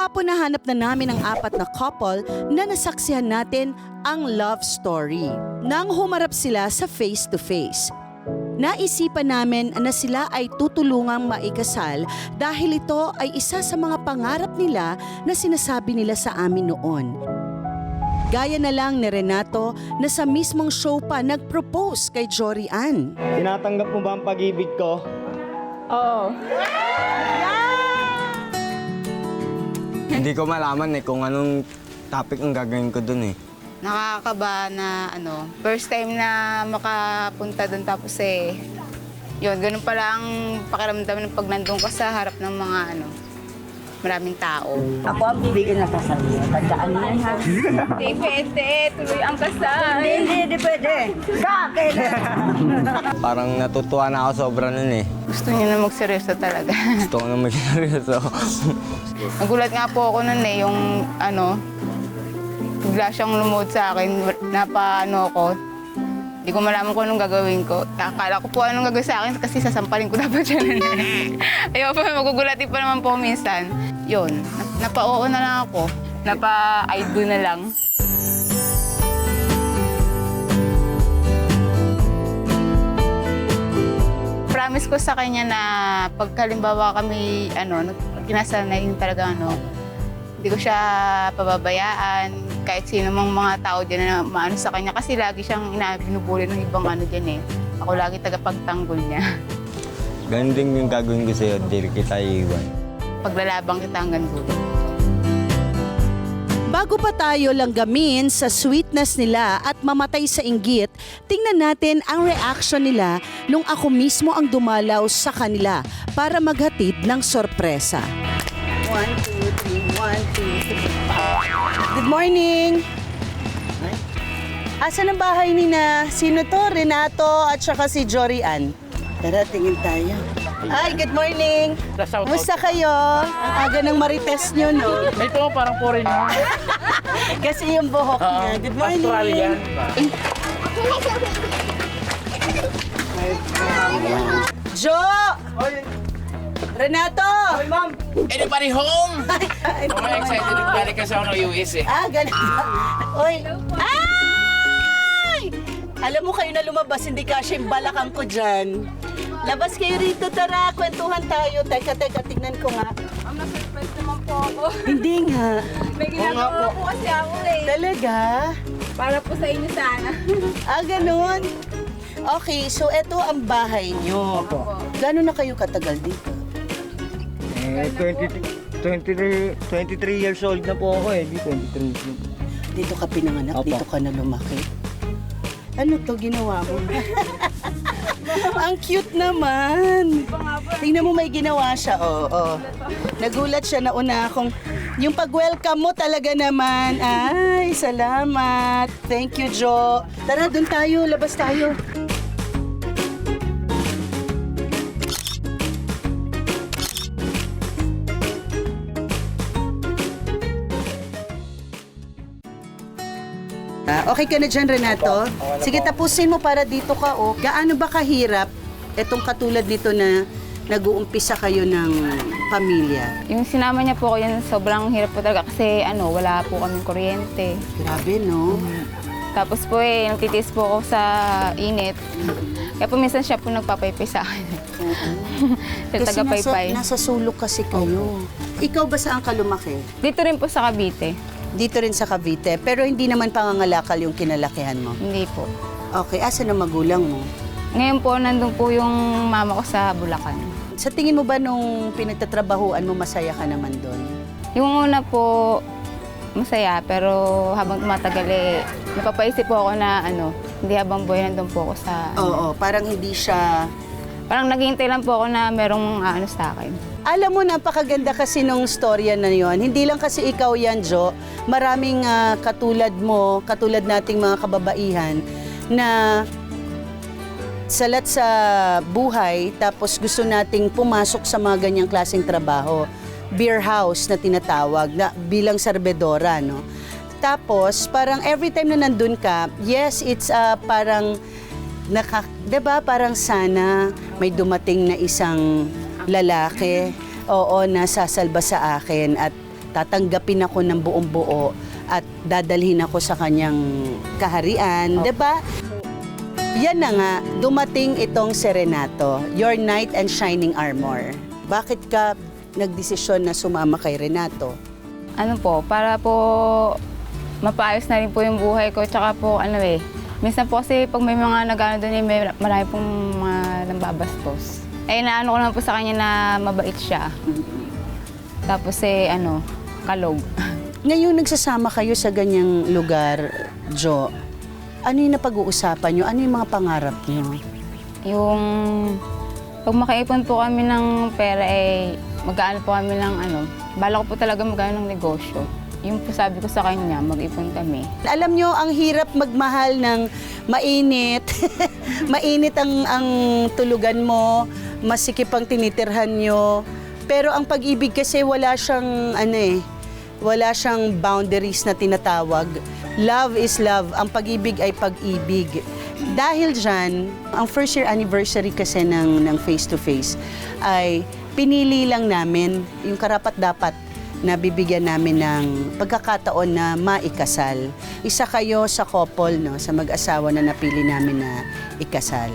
Kahapon nahanap na namin ang 4 na couple na nasaksihan natin ang love story. Nang humarap sila sa face-to-face, naisipan namin na sila ay tutulungang maikasal dahil ito ay isa sa mga pangarap nila na sinasabi nila sa amin noon. Gaya na lang ni Renato na sa mismong show pa nag-propose kay Jory Ann. Tinatanggap mo ba ang pag-ibig ko? Oo. Hindi ko malaman kung anong topic ang gagawin ko dun Nakakaba na first time na makapunta doon tapos yun, ganun pala ang pakiramdam ng pag nandun ka sa harap ng mga maraming tao. Ako ang bibigyan ng kasal niya. Tandaan mo yan, ha? Hindi pwede, tuloy ang kasal. Hindi pwede. Sa akin! Parang natutuwa na ako sobra nun Gusto niyo na magseryoso talaga. Gusto ko na mag-seryoso. Nagulat nga po ako nun yung bigla siyang lumuhod sa akin, ko. Hindi ko malaman kung anong gagawin ko. Akala ko po anong gagawin sa akin kasi sasampalin ko dapat siya nun Ayaw pa, magugulatin pa naman po minsan. Yun, napa-oo na lang ako. Napa-I do na lang. Promise ko sa kanya na pagkalimbawa kami, kinasal na yun talaga, hindi ko siya pababayaan. Kahit sino mang mga tao dyan na maano sa kanya kasi lagi siyang binubuli ng ibang dyan Ako lagi tagapagtanggol niya. Ganun din yung gagawin ko sa'yo, di kita iiwan. Paglalabang kita hanggang dulo. Bago pa tayo langgamin sa sweetness nila at mamatay sa inggit, tingnan natin ang reaction nila nung ako mismo ang dumalaw sa kanila para maghatid ng sorpresa. 1, 2, 3, 1, 2, 3. Good morning! Asan ang bahay ni na? Sino to? Renato at saka si Jory Ann. Tara, tingin tayo. Ay, good morning! Kumusta kayo? Ang aga ng marites nyo, no? Ito parang foreigner. Kasi yung buhok niya. Good morning! Australian. Jo! Renato! Anybody home? I'm excited to balik kasi ako ng US Ganun. Oy! Ay! Alam mo kayo na lumabas, hindi kasi yung balakang ko dyan. Labas kayo rito, tara, kwentuhan tayo. Teka, tignan ko nga. Na-surprise naman po ako. Hindi nga. May ginagawa po kasi ako Talaga? Para po sa inyo sana. Ganun. Okay, so eto ang bahay nyo. Gano'n na kayo katagal dito? 23 years old na po ako Di 23 years old. Dito ka pinanganak, Opo. dito ka na lumaki. Ano to ginawa mo? Ang cute naman. Tingnan mo may ginawa siya. Oo. Nagulat siya na una akong yung pag-welcome mo talaga naman. Ay, salamat. Thank you, Jo. Tara, dun tayo. Labas tayo. Okay ka na dyan, Renato? Sige, tapusin mo para dito ka, Gaano ba kahirap itong katulad nito na nag-uumpisa kayo ng pamilya? Yung sinama niya po ko yan, sobrang hirap po talaga kasi wala po kaming kuryente. Grabe, no? Tapos po nagtitiis po ako sa init. Kaya po minsan siya po nagpapaypay sa akin. Siya Kasi tagapaypay. nasa sulok kasi kayo. Ikaw ba saan ka lumaki? Dito rin po sa Cavite. Dito rin sa Cavite, pero hindi naman pangangalakal yung kinalakihan mo. Hindi po. Okay, asan ang magulang mo? Ngayon po, nandun po yung mama ko sa Bulacan. Sa tingin mo ba nung pinagtatrabahuan mo, masaya ka naman doon? Yung una po, masaya, pero habang tumatagal napapaisip po ako na hindi habang buhay nandun po ako sa Oo, parang hindi siya... Parang naghihintay lang po ako na merong sa akin. Alam mo, napakaganda kasi nung storya na yon. Hindi lang kasi ikaw yan, Jo. Maraming katulad mo, katulad nating mga kababaihan, na salat sa buhay, tapos gusto nating pumasok sa mga ganyang klaseng trabaho. Beer house na tinatawag, na bilang serbedora, no? Tapos, parang every time na nandun ka, yes, it's parang, diba, parang sana may dumating na isang lalaki, na sasalba sa akin at tatanggapin ako ng buong buo at dadalhin ako sa kanyang kaharian, 'di ba? Yan na nga, dumating itong Serenato, your knight and shining armor. Bakit ka nagdesisyon na sumama kay Renato? Ano po, para po mapaayos na rin po yung buhay ko. Tsaka po, minsan po kasi pag may mga nag-ano doon, may marami pong mga nambabastos. Naano ko naman po sa kanya na mabait siya. Tapos kalog. Ngayon nagsasama kayo sa ganyang lugar, Jo, ano yung napag-uusapan nyo? Ano yung mga pangarap nyo? Yung pag makaipon po kami ng pera, mag-aano po kami ng bala ko po talaga mag-aano ng negosyo. Yung po sabi ko sa kanya, mag-ipon kami. Alam nyo, ang hirap magmahal ng mainit. Mainit ang tulugan mo, masikip ang tinitirhan nyo. Pero ang pag-ibig kasi wala siyang, wala siyang boundaries na tinatawag. Love is love. Ang pag-ibig ay pag-ibig. Dahil dyan, ang first year anniversary kasi ng Face to Face ay pinili lang namin yung karapat-dapat na bibigyan namin ng pagkakataon na maikasal. Isa kayo sa couple, no, sa mag-asawa na napili namin na ikasal.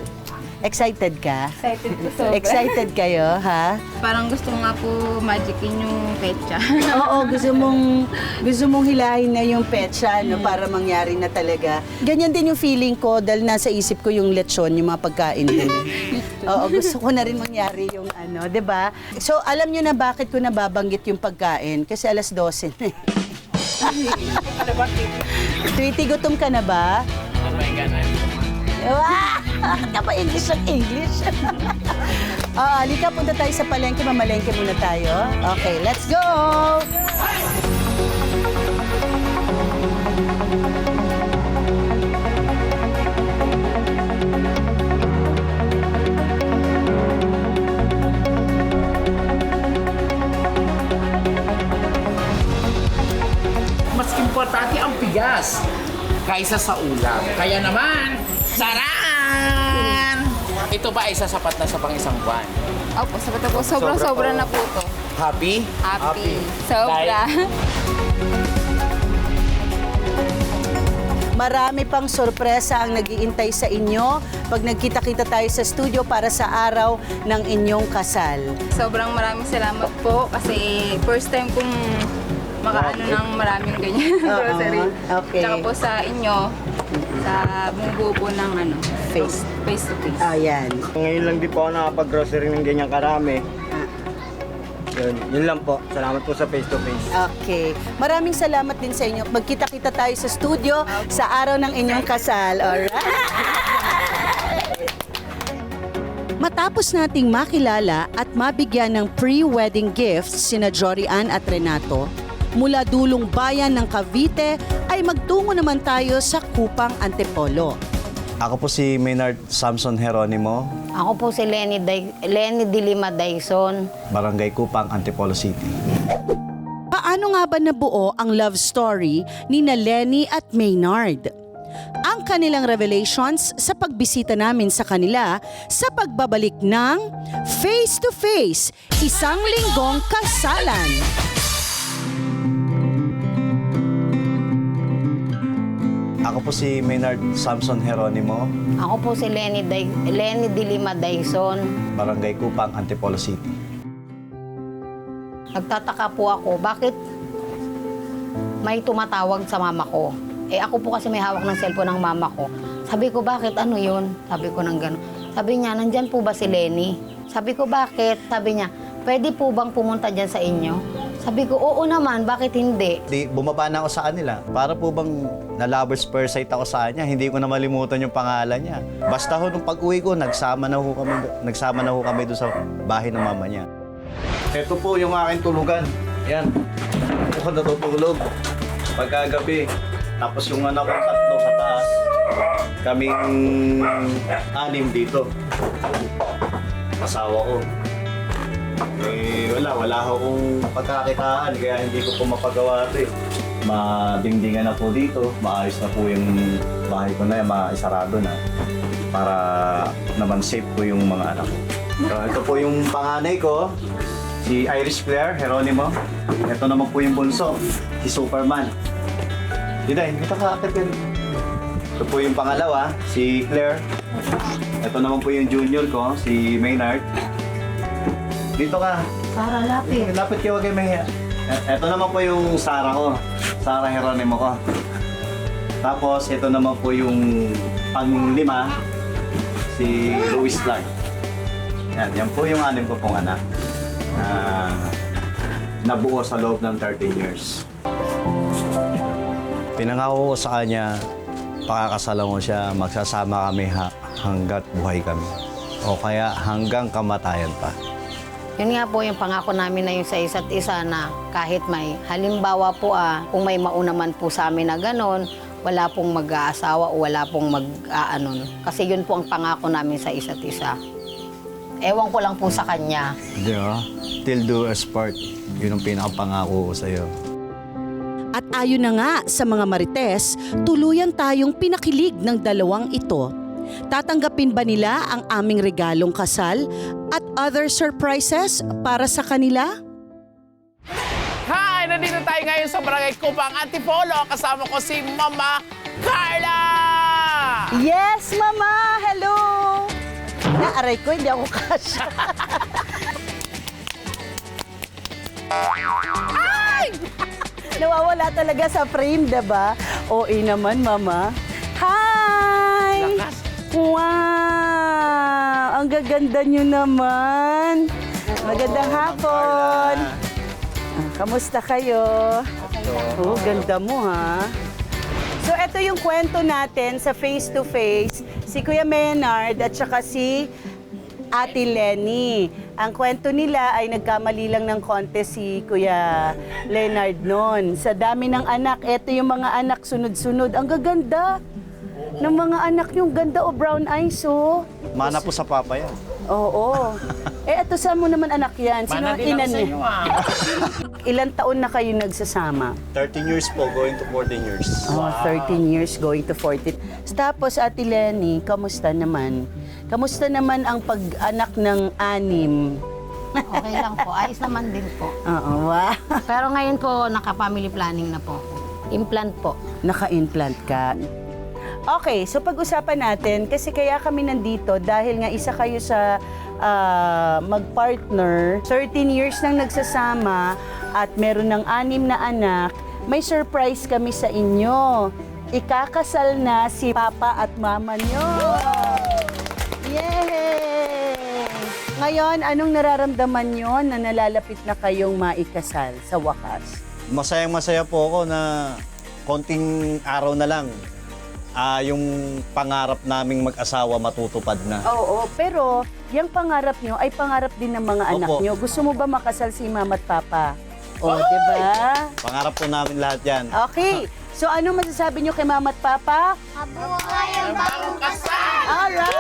Excited ka? Excited po sobra. Excited kayo, ha? Parang gusto nga po magicin yung petsa. Oo, gusto mong hilahin na yung petsa, no, para mangyari na talaga. Ganyan din yung feeling ko dahil nasa isip ko yung lechon, yung mga pagkain din. Oo, gusto ko na rin mangyari yung 'di ba? So, alam niyo na bakit ko nababanggit yung pagkain kasi alas 12 na. Tweety, gutom ka na ba? Oh my God. Napa-English ang English. Halika, punta tayo sa palengke. Mamalengke muna tayo. Okay, let's go! Mas importante ang bigas kaysa sa ulam. Kaya naman, saraan! Ito ba ay sasapat na sa pang-isang buwan? Opo, sabi po. Sobrang-sobra na po to. Happy? Happy. Sobra. Marami pang sorpresa ang nag-iintay sa inyo pag nagkita-kita tayo sa studio para sa araw ng inyong kasal. Sobrang maraming salamat po kasi first time kong makaano ng maraming ganyan grocery. Okay. Tsaka po sa inyo, sa bumubuo po ng face to face. Ayan. Ngayon lang di po ako nakapag-grocery ng ganyang karami. Yun lang po. Salamat po sa Face to Face. Okay. Maraming salamat din sa inyo. Magkita-kita tayo sa studio sa araw ng inyong kasal. Alright? Matapos nating makilala at mabigyan ng pre-wedding gifts sina Jory Ann at Renato, mula dulong bayan ng Cavite ay magtungo naman tayo sa Kupang Antipolo. Ako po si Maynard Samson Jeronimo, Ako po si Lenny Dilima Dyson. Barangay Kupang, Antipolo City. Paano nga ba nabuo ang love story ni na Lenny at Maynard? Ang kanilang revelations sa pagbisita namin sa kanila sa pagbabalik ng Face to Face, isang linggong kasalan. Ako po si Maynard Samson Jeronimo, Ako po si Lenny Dilima Dyson. Barangay Kupang, Antipolo City. Nagtataka po ako, bakit may tumatawag sa mama ko? Ako po kasi may hawak ng cellphone ng mama ko. Sabi ko, bakit? Ano yun? Sabi ko ng gano'n. Sabi niya, nandyan po ba si Lenny? Sabi ko, bakit? Sabi niya, pwede po bang pumunta dyan sa inyo? Sabi ko, oo naman, bakit hindi? Bumaba na ako sa kanila. Para po bang na-lovers first sight ako sa kanya, hindi ko na malimutan yung pangalan niya. Basta ho, nung pag-uwi ko, nagsama na ho kami doon sa bahay ng mama niya. Ito po yung aking tulugan. Yan. Ako natutulog. Pagkagabi. Tapos yung anak ko tatlo sa taas. Kaming 6 dito. Asawa ko. Wala akong pagkakitaan kaya hindi ko po mapagawa ito eh. Madingdingan na po dito, maayos na po yung bahay ko na yan, maisarado na para naman safe po yung mga anak ko. So, ito po yung panganay ko, si Irish Claire Geronimo. Ito naman po yung bunso, si Superman. Diday, dito ka, akit ka. Ito po yung pangalawa, si Claire. Ito naman po yung junior ko, si Maynard. Dito ka. Para lapit. Lapit kayo, wag kayo mahiya. Ito naman po yung Sarah ko. Sarah Geronimo ko. Tapos, ito naman po yung pang-lima, si Louis Clark. Yan po yung anim ko pong anak. Nabuo sa loob ng 13 years. Pinangako ko sa kanya, pakakasalan ko siya, magsasama kami hanggat buhay kami. O kaya hanggang kamatayan pa. Yun nga po yung pangako namin na yung sa isa't isa na kahit may halimbawa po kung may maunaman po sa amin na ganon, wala pong mag-aasawa o wala pong mag-aanon. Kasi yun po ang pangako namin sa isa't isa. Ewan ko lang po sa kanya. Di ba? Till do us part. Yun ang pinakapangako ko sa'yo. At ayon na nga sa mga marites, tuluyan tayong pinakilig ng dalawang ito. Tatanggapin ba nila ang aming regalong kasal at other surprises para sa kanila? Hi! Nandito tayo ngayon sa Barangay Kubang, Antipolo. Kasama ko si Mama Carla! Yes, Mama! Hello! Naaray ko, hindi ako kasya. Ay! Nawawala talaga sa frame, diba? OA naman, Mama. Hi! Lakas. Wow! Ang gaganda nyo naman. Magandang hapon. Kamusta kayo? Oh, ganda mo, ha? So, ito yung kwento natin sa Face to Face. Si Kuya Maynard at saka si Ate Lenny. Ang kwento nila ay nagkamali lang ng konti si Kuya Leonard noon. Sa dami ng anak, ito yung mga anak sunod-sunod. Ang gaganda ng mga anak yung ganda o brown eyes, oh. Mana po sa papa yan. Oo. Ito saan mo naman anak yan? Sino Mana ang din ina ako sa niya? inyo, Ilan taon na kayo nagsasama? 13 years po, going to 14 years. Oh, 13 years going to 14. Tapos, Ate Lenny, kamusta naman? Kamusta naman ang pag-anak ng anim? Okay lang po. Ayos naman din po. Oo, wow. Pero ngayon po, naka-family planning na po. Implant po. Naka-implant ka. Okay, so pag-usapan natin, kasi kaya kami nandito dahil nga isa kayo sa mag-partner, 13 years nang nagsasama at meron ng 6 na anak, may surprise kami sa inyo. Ikakasal na si Papa at Mama nyo. Yay! Ngayon, anong nararamdaman nyo na nalalapit na kayong maikasal sa wakas? Masayang-masaya po ako na konting araw na lang. Yung pangarap naming mag-asawa matutupad na. Oo, pero yung pangarap nyo ay pangarap din ng mga anak Opo. nyo. Gusto mo ba makasal si Mama at Papa? O, di ba? Pangarap po namin lahat yan. Okay. So, ano masasabi nyo kay Mama at Papa? Mabuhay ang bagong kasal! Alright!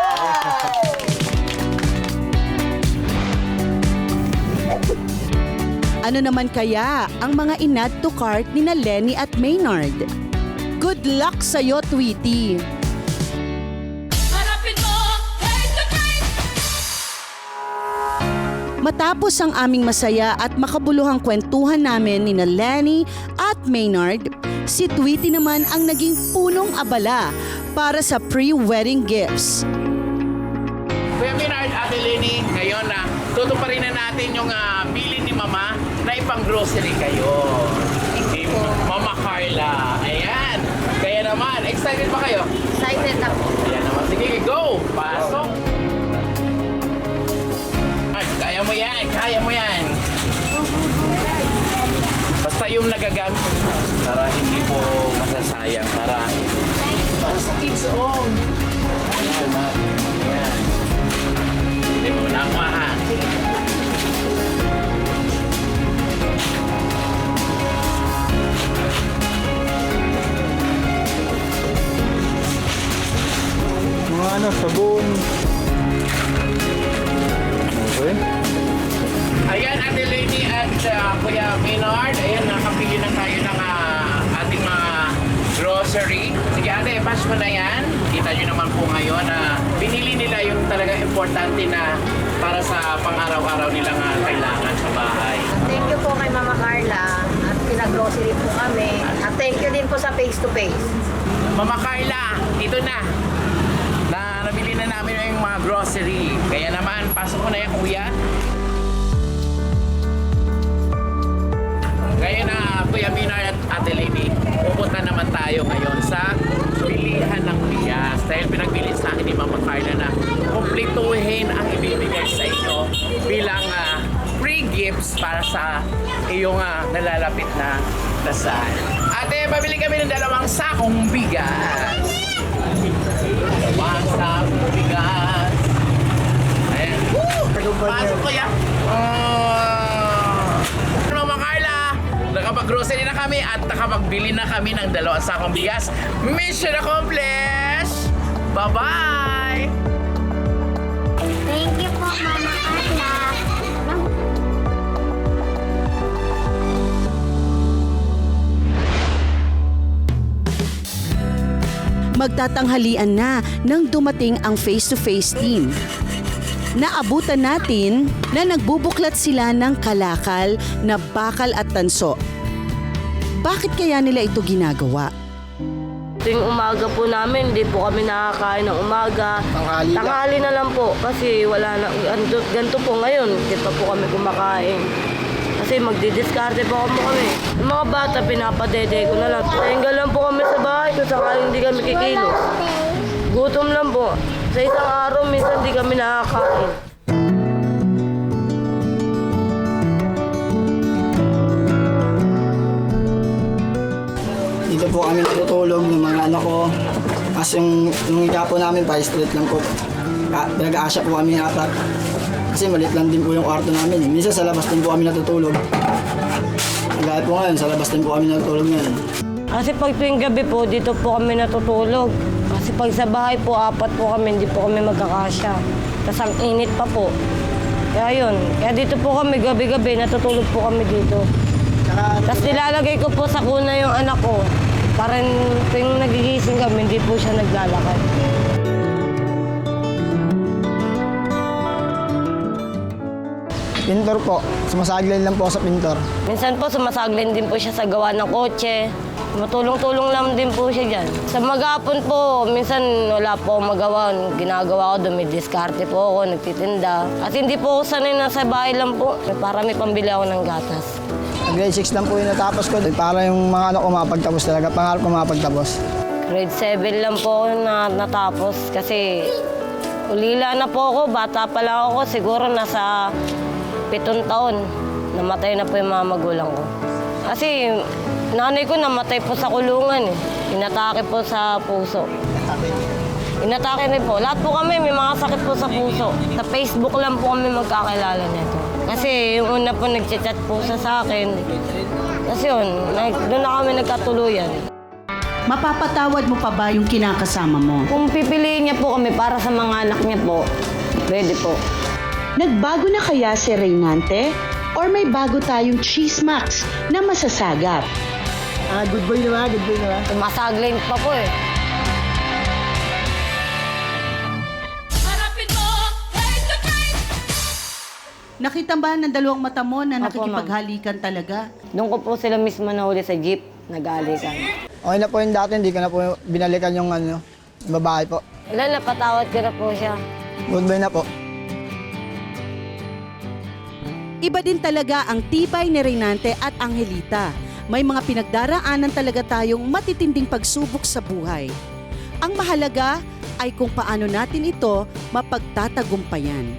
Ano naman kaya ang mga inad to cart ni na Lenny at Maynard? Good luck sa'yo, Tweety! Matapos ang aming masaya at makabuluhang kwentuhan namin ni na Lenny at Maynard, si Tweety naman ang naging punong abala para sa pre-wedding gifts. Kuya Maynard, Ate Lenny, ngayon na tutuparin na natin yung bili ni Mama na ipang grocery kayo. Kay Mama Carla. Ayan. Kaya naman, excited ba kayo? Excited na po. Ayan naman. Sige, go! Pasok! Ay, kaya mo yan! Kaya mo yan! Basta yung nagagamit para hindi po masasayang. Para sa kids own. Ayan na. Ayan. Hindi mo na ako ha. Mga sabon. Okay. Ayan, Ate Lenny at Kuya Maynard. Ayan, nakapili na tayo ng ating mga grocery. Sige ate, pass mo na yan. Kita nyo naman po ngayon na pinili nila yung talaga importante na para sa pang-araw-araw nilang kailangan sa bahay. thank you din po sa face to face. Mama Carla, ito na. Nabili na namin yung mga grocery. Kaya naman, pasok mo na yan, kuya. Ngayon na, Kuya Minar at Ate Lenny, pupunta naman tayo ngayon sa bilihan ng bigas. Dahil pinagbili sa akin ni Mama Carla na kumplituhin ang ibibigay sa inyo bilang free gifts para sa iyong nalalapit na dasal. Ate, pabili kami ng 2 sakong bigas. 2 sakong bigas. Ayan. Pasok ko yan. Mama Carla, nakapag-grocery na kami at nakapagbili na kami ng 2 sakong bigas. Mission accomplished! Bye-bye! Thank you po, Mama Carla. Magtatanghalian na nang dumating ang face-to-face team. Naabutan natin na nagbubuklat sila ng kalakal na bakal at tanso. Bakit kaya nila ito ginagawa? Tuwing umaga po namin, hindi po kami nakakain ng umaga. Tanghali na lang po kasi wala na, ganito po ngayon, hindi pa po kami kumakain. Kasi magdidiskarte po kami. Yung mga bata, pinapadede ko na lang. Tinggal lang po kami sa bahay kung sakaling hindi kami kikilos. Gutom lang po. Sa isang araw, minsan hindi kami nakakain. Dito po kami natutulog ng mga anak ko. Kasi yung higa po namin, pa-street lang po. Pinag-aasya po kami 4. Kasi maliit lang din po yung kwarto namin. Minsan sa labas din po kami natutulog. Kagaya po ngayon, sa labas din po kami natutulog ngayon. Kasi pag tuwing gabi po, dito po kami natutulog. Kasi pag sa bahay po, 4 po kami, hindi po kami magkakasya. Tapos ang init pa po. Kaya yun. Kaya dito po kami, gabi-gabi, natutulog po kami dito. Tapos nilalagay ko po sa kuna yung anak ko. Para tuwing nagigising kami, hindi po siya naglalakad. Pintor po, sumasaglay lang po sa pintor. Minsan po, sumasaglin din po siya sa gawa ng kotse. Matulong-tulong lang din po siya dyan. Sa maghapon po, minsan wala po akong magawa. Ginagawa ko, dumidiskarte po ako, nagtitinda. At hindi po ako sanay na sa bahay lang po. Para may pambili ako ng gatas. Grade 6 lang po yung natapos ko. Para yung mga anak ko mapagtapos talaga. Pangarap ko mapagtapos. Grade 7 lang po ako na natapos kasi ulila na po ako. Bata pa lang ako, siguro nasa 7 taon. Namatay na po yung mga magulang ko. Kasi nanay ko namatay po sa kulungan eh. Inatake po sa puso. Inatake rin po. Lahat po kami may mga sakit po sa puso. Sa Facebook lang po kami magkakilala nito. Kasi yung una po nag-chat po siya sa akin. Kasi yun, doon na kami nagkatuluyan. Mapapatawad mo pa ba yung kinakasama mo? Kung pipiliin niya po kami para sa mga anak niya po, pwede po. Nagbago na kaya si Reynante? Or may bago tayong chismax na masasagap? Good boy naman, good boy naman. Sumasaglin pa po eh. Nakita ba ng 2 mata mo na Opo, nakikipaghalikan talaga? Doon ko po sila mismo nahuli sa jeep, nag-aalikan. Okay na po yung dati, hindi ko na po binalikan yung babae po. Wala, napatawad ko na po siya. Good boy na po. Iba din talaga ang tibay ni Reynante at Angelita. May mga pinagdaraanan talaga tayong matitinding pagsubok sa buhay. Ang mahalaga ay kung paano natin ito mapagtatagumpayan.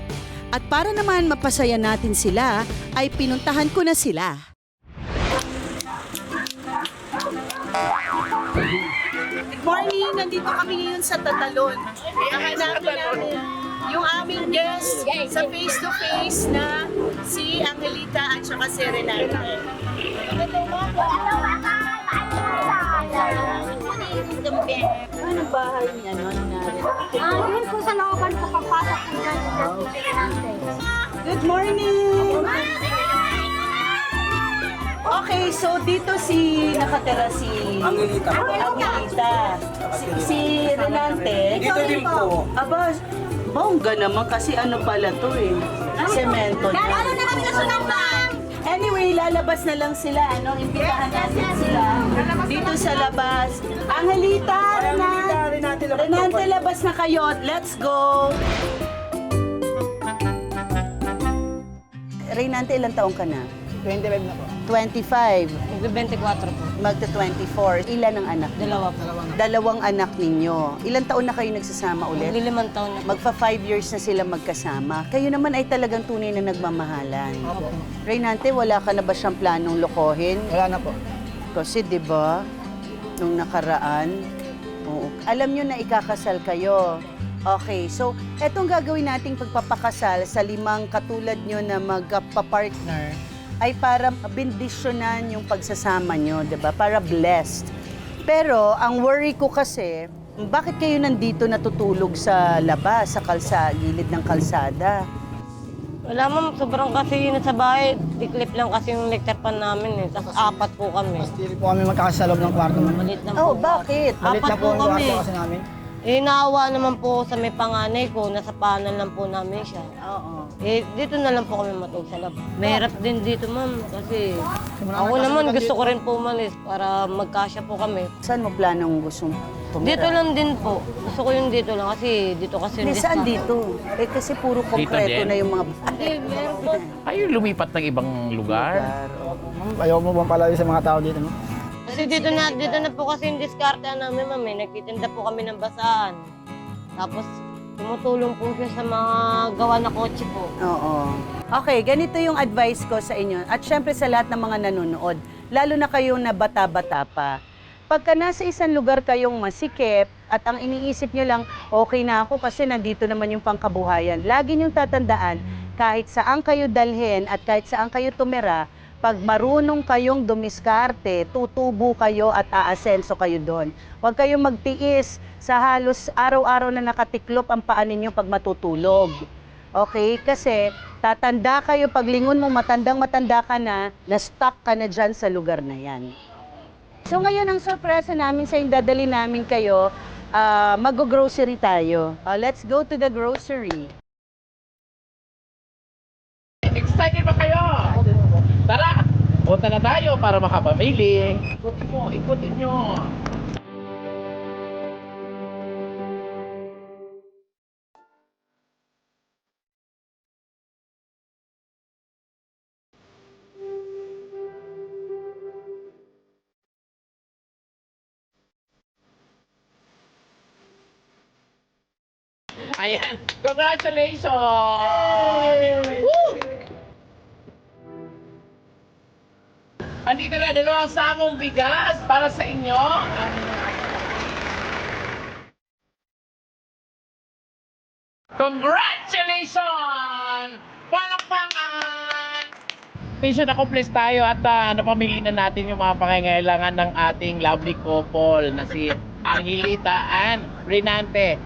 At para naman mapasaya natin sila, ay pinuntahan ko na sila. Good morning! Nandito kami ngayon sa Tatalon. Hahanapin namin yung aming guest sa face-to-face na si Angelita at saka si Renata. Anong bahay niya? Anong narin? Yun po sa looban po papasok po natin. Good morning! Okay, so dito nakatira si Angelita. Si Renante. Dito din po. Aba, bongga naman kasi ano pala to eh. Semento. Ano na kami nasunan, ma'am? Anyway, lalabas na lang sila, ano? Imbitahan natin sila dito sa labas. Angelita, Renante, labas na kayo. Let's go! Renante, ilang taong ka na? 25 na po. 25. Magbe-24 po. Magta-24. Ilan ang anak? Dalawa po. Dalawang anak ninyo. Ilang taon na kayo nagsasama ulit? Magli-5 taon na po. Magpa 5 years na sila magkasama. Kayo naman ay talagang tunay na nagmamahalan. Reynante, wala ka na ba siyang planong lokohin? Wala na po. Kasi 'di ba nung nakaraan, oo, alam niyo na ikakasal kayo. Okay, so etong gagawin nating pagpapakasal sa 5 katulad niyo na magpa-partner ay para bendisyonan yung pagsasama niyo, 'di ba? Para blessed. Pero ang worry ko kasi, bakit kayo nandito natutulog sa labas, sa gilid ng kalsada? Wala ma'am, sobrang kasi nasa bahay. Diklip lang kasi yung electric pan namin eh. Tapos 4 po kami. Hindi po kami magkakasya sa loob ng kwarto. Malit lang Oh, po. bakit? Malit na 4 po po ang kami. kwarto kasi namin. Eh, naawa naman po sa may panganay ko. Nasa paanan lang po namin siya. Oo. Eh, dito na lang po kami matulog sa labas. Mahirap din dito, ma'am. Kasi ako naman gusto ko rin po umalis para magkasya po kami. Saan mo planong gustong tumira? Dito lang din po. Gusto ko yung dito lang kasi dito kasi Hindi, saan dito? Eh kasi puro konkreto din? na yung mga Hindi, meron po. Ayaw lumipat ng ibang lugar? Ayaw mo bang palayo sa mga tao dito, no? Kasi dito na po kasi yung diskarte namin, ma'am. Eh. Nagtitinda po kami ng basahan. Tapos tumutulong po siya sa mga gawa na kotse po. Oo. Okay, ganito yung advice ko sa inyo. At syempre sa lahat ng mga nanonood, lalo na kayong na bata-bata pa. Pagka nasa isang lugar kayong masikip at ang iniisip nyo lang, okay na ako kasi nandito naman yung pangkabuhayan. Lagi niyong tatandaan, kahit saan kayo dalhin at kahit saan kayo tumira, pag marunong kayong dumiskarte, tutubo kayo at aasenso kayo doon. Huwag kayong magtiis sa halos araw-araw na nakatiklop ang paa ninyo pag matutulog. Okay? Kasi tatanda kayo, pag lingon mo matandang-matanda ka na stuck ka na dyan sa lugar na yan. So ngayon, ang sorpresa namin sa dadali namin kayo, mag-grocery tayo. Let's go to the grocery. Excited ba kayo? Tara! Punta na tayo para makapamili. Ikutin nyo. Ayan. Congratulations! Woo! Andito na 2 sakong bigas para sa inyo. Congratulations! Palakpakan! Mission accomplished tayo at napamili na natin yung mga pangangailangan ng ating lovely couple na si Angelita and Renante.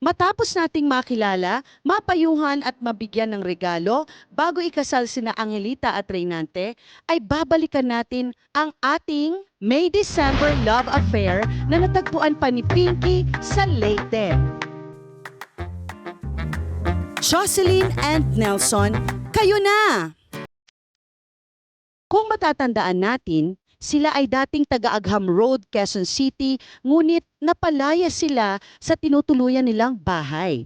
Matapos nating makilala, mapayuhan at mabigyan ng regalo bago ikasal sina Angelita at Reynante, ay babalikan natin ang ating May-December love affair na natagpuan pa ni Pinky sa Leyte. Jocelyn and Nelson, kayo na! Kung matatandaan natin, sila ay dating taga-Agham Road, Quezon City, ngunit napalaya sila sa tinutuluyan nilang bahay.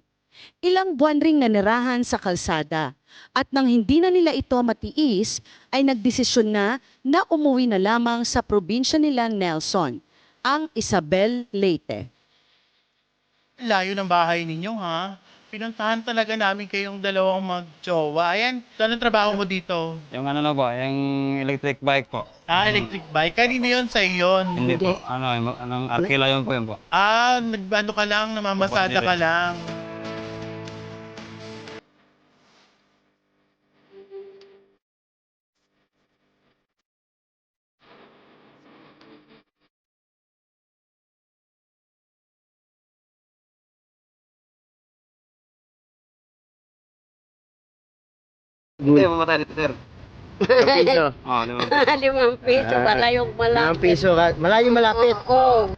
Ilang buwan ring nanirahan sa kalsada at nang hindi na nila ito matiis, ay nagdesisyon na umuwi na lamang sa probinsya nila Nelson, ang Isabel, Leyte. Layo ng bahay ninyo, ha? Pinuntahan talaga namin kayong dalawang mag-jowa. Ayan, anong trabaho mo dito? Yung ano na po, yung electric bike po. Electric bike. Kanino yun sa iyon? Hindi po, anong Arkila yun po yun po. Nagbano ka lang, namamasada ka lang. Hindi, mamatay dito, sir. Piso. Oo, di ba? 5 piso, malayong malapit. Piso, malayo malapit. Oo.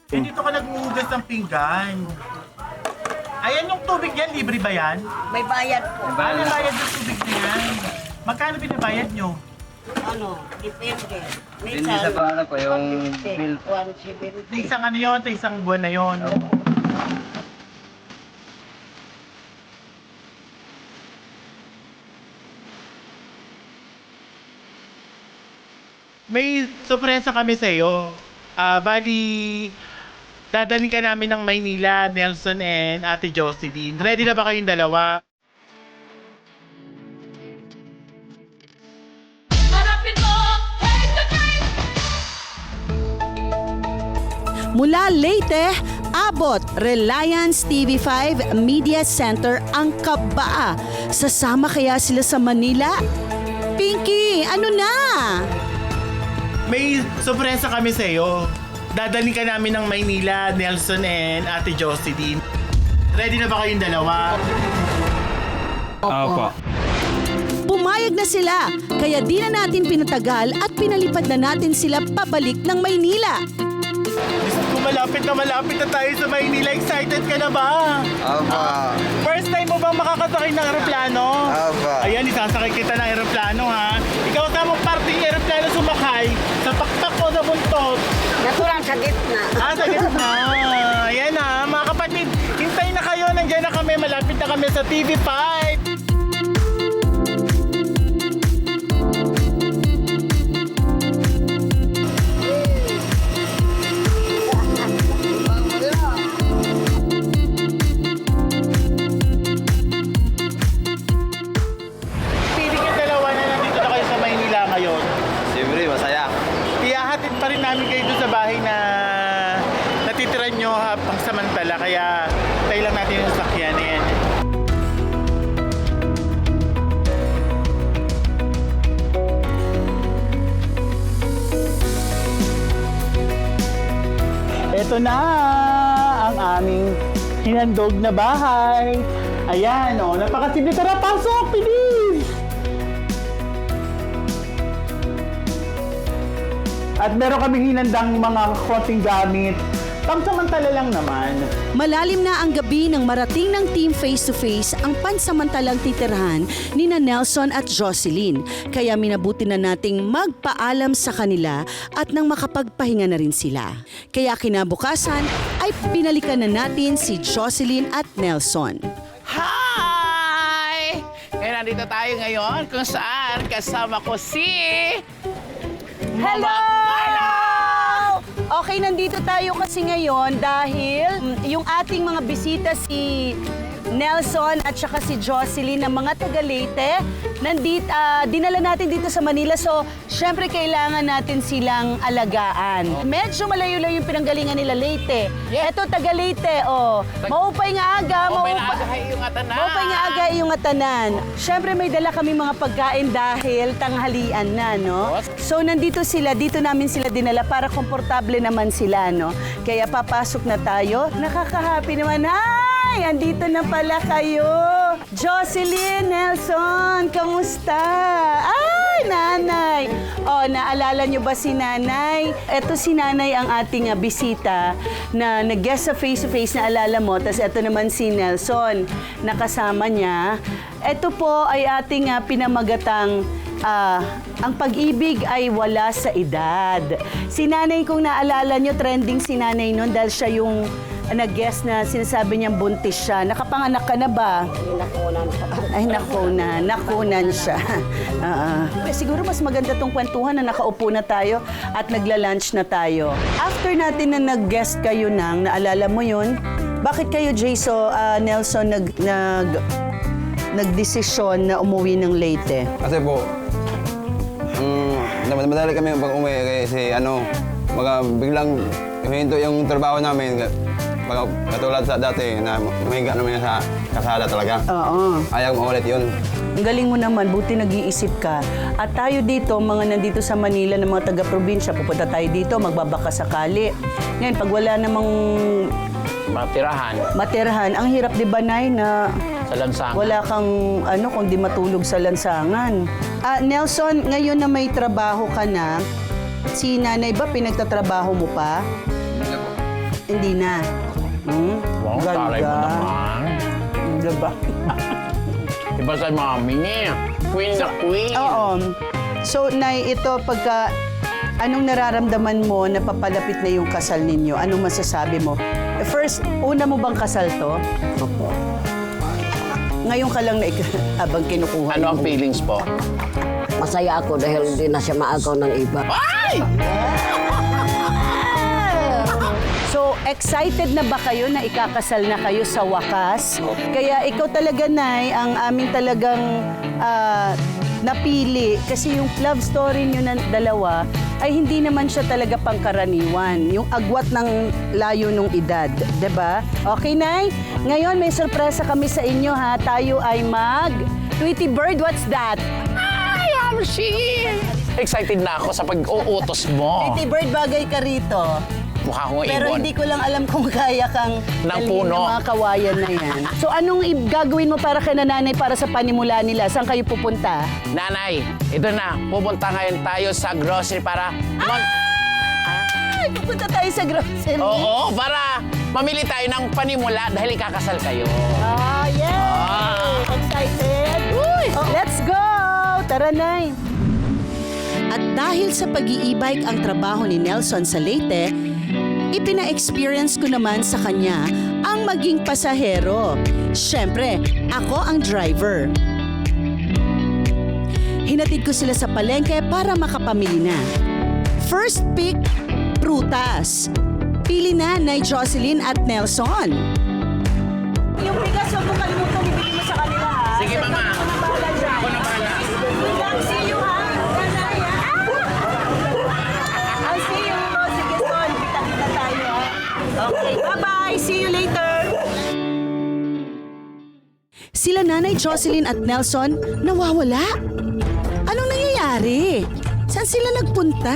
Dito ka naghuhugas ng pinggan. Ayan yung tubig yan, libre ba yan? May bayad po. Ano bayad yung tubig na yan? Magkano bayad nyo? Ano, depende. Hindi sa paano po yung bill. Sa isang ano yun, sa isang buwan na yun. May sorpresa kami sa iyo. Bali, dadalhin ka namin ng Maynila, Nelson and Ate Jocelyn. Ready na ba kayong dalawa? Mula Leyte, abot Reliance TV5 Media Center ang Kabaa. Sasama kaya sila sa Manila? Pinky, ano na? May sorpresa kami sa iyo. Dadalhin ka namin ng Maynila, Nelson and Ate Jocelyn. Ready na ba kayong dalawa? Opo. Pumayag na sila, kaya di na natin pinatagal at pinalipad na natin sila pabalik ng Maynila. Gusto ko malapit na tayo sa Maynila. Excited ka na ba? Opo. First time mo bang makakasakay ng eroplano? Opo. Ayan, isasakay kita ng eroplano ha. Ikaw sa mong parting eroplano sumakay sa pakpak o sa buntot. Naturang sa gitna. Sa gitna. Ayan ha, mga kapatid. Hintay na kayo, nandiyan na kami. Malapit na kami sa TV5. Piling yung dalawa na nandito na kayo sa Maynila ngayon. Siyempre, masaya. Iyahatid pa rin namin kayo doon sa bahay na natitira nyo habang samantala. Kaya tayo lang natin yung sakyan na yan. Ito na ang aming hinandog na bahay. Ayan, napakasimple. Tara, pasok! Bilis! At meron kaming hinandang mga konting gamit. Pangsamantala lang naman. Malalim na ang gabi nang marating ng Team Face to Face ang pansamantalang titirhan ni Nelson at Jocelyn. Kaya minabuti na nating magpaalam sa kanila at nang makapagpahinga na rin sila. Kaya kinabukasan ay binalikan na natin si Jocelyn at Nelson. Hi! Ngayon, nandito tayo ngayon kung saan kasama ko si... Hello! Okay, nandito tayo kasi ngayon dahil yung ating mga bisita si Nelson at saka si Jocelyn ng mga taga Leyte, dinala natin dito sa Manila. So, syempre kailangan natin silang alagaan. Medyo malayo-layo yung pinanggalingan nila Leyte. Eto, taga Leyte, maupay nga aga, Maupay yung atanan. maupay nga aga yung atanan. Syempre may dala kami mga pagkain dahil tanghalian na, no? So, nandito sila, dito namin sila dinala para komportable naman sila, no? Kaya papasok na tayo. Nakaka-happy naman. Ay, andito na pala kayo. Jocelyn, Nelson, kamusta? Ay, nanay. Naalala nyo ba si nanay? Ito si nanay ang ating bisita na nag-guest sa face-to-face na alala mo. Tapos ito naman si Nelson na kasama niya. Ito po ay ating pinamagatang ang pag-ibig ay wala sa edad. Si nanay, kung naalala nyo, trending si nanay noon dahil siya yung nag-guest na sinasabi niyang buntis siya. Nakapanganak ka na ba? Ay, nakunan siya. Siguro mas maganda tong kwentuhan na nakaupo na tayo at nagla-lunch na tayo. After natin na nag-guest kayo nang, naalala mo yun? Bakit kayo, Nelson, nagdesisyon na umuwi ng Leyte? Kasi po, madali kami pag-uwi kasi biglang huminto yung trabaho namin. Katulad sa dati na mahiga naman sa kasada talaga. Oo. Ayaw maulit yun. Ang galing mo naman, buti nag-iisip ka. At tayo dito, mga nandito sa Manila ng mga taga-probinsya, pupunta tayo dito, magbabaka sakali. Ngayon, pag wala namang matirahan, ang hirap di ba, Nay, na Sa lansangan. wala kang kung di matulog sa lansangan. Nelson, ngayon na may trabaho ka na, si nanay ba pinagtatrabaho mo pa? Hindi na. Wow, talay mo naman. Diba? Iba sa mami niya. Queen na queen. Oo. So, Nay, ito pagka anong nararamdaman mo na papalapit na yung kasal ninyo? Anong masasabi mo? First, una mo bang kasal to? Opo. Ngayon ka lang na habang kinukuha Ano ang mo. feelings po? Masaya ako dahil hindi na siya maagaw ng iba. Ay! So, excited na ba kayo na ikakasal na kayo sa wakas? Kaya ikaw talaga, Nay, ang aming talagang napili. Kasi yung love story nyo ng dalawa ay hindi naman siya talaga pangkaraniwan. Yung agwat ng layo ng edad. 'Di ba? Okay, Nay? Ngayon, may sorpresa kami sa inyo, ha? Tayo ay Tweety Bird, what's that? Ay, Amshi! Excited na ako sa pag-uutos mo. Tweety Bird, bagay ka rito. Mukha kong Pero ibon. hindi ko lang alam kung kaya kang dalhin puno. ng mga kawayan na yan. So anong gagawin mo para kay nanay para sa panimula nila? Saan kayo pupunta? Nanay, ito na. Pupunta ngayon tayo sa grocery para Ay, pupunta tayo sa grocery. Oo, para mamili tayo ng panimula dahil ikakasal kayo. Ah, yay! Excited? Let's go! Tara, Nay! At dahil sa pag-i-e-bike ang trabaho ni Nelson sa Leyte, ipina-experience ko naman sa kanya ang maging pasahero. Siyempre, ako ang driver. Hinatid ko sila sa palengke para makapamili na. First pick, prutas. Pili na Nay Jocelyn at Nelson. Yung bigas, huwag mo kalimutan ibigay mo sa kanila, ha? Sige, Mama. Ako na bahala dyan. Ako na bahala. Good luck, see you, ha? Nanay, ha? I'll see you. Sige, Son. Kita-kita tayo, ha? Okay, bye-bye. See you later. Sila Nanay Jocelyn at Nelson nawawala. Anong nangyayari? Saan sila nagpunta?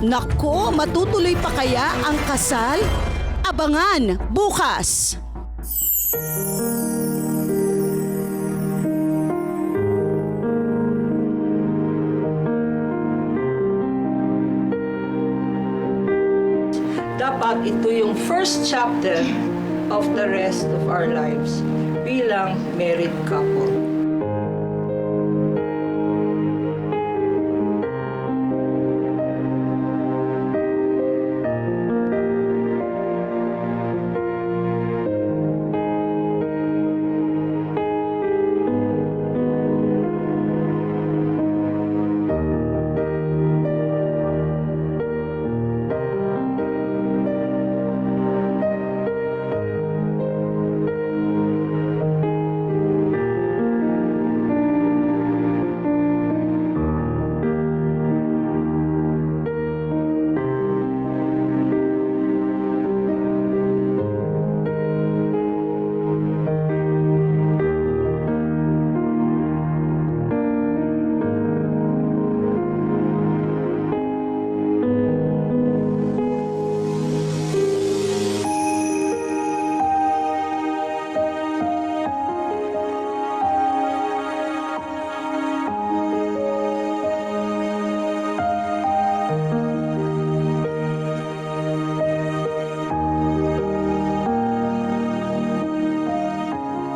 Nako, matutuloy pa kaya ang kasal? Abangan bukas! Dapat ito yung first chapter of the rest of our lives bilang married couple.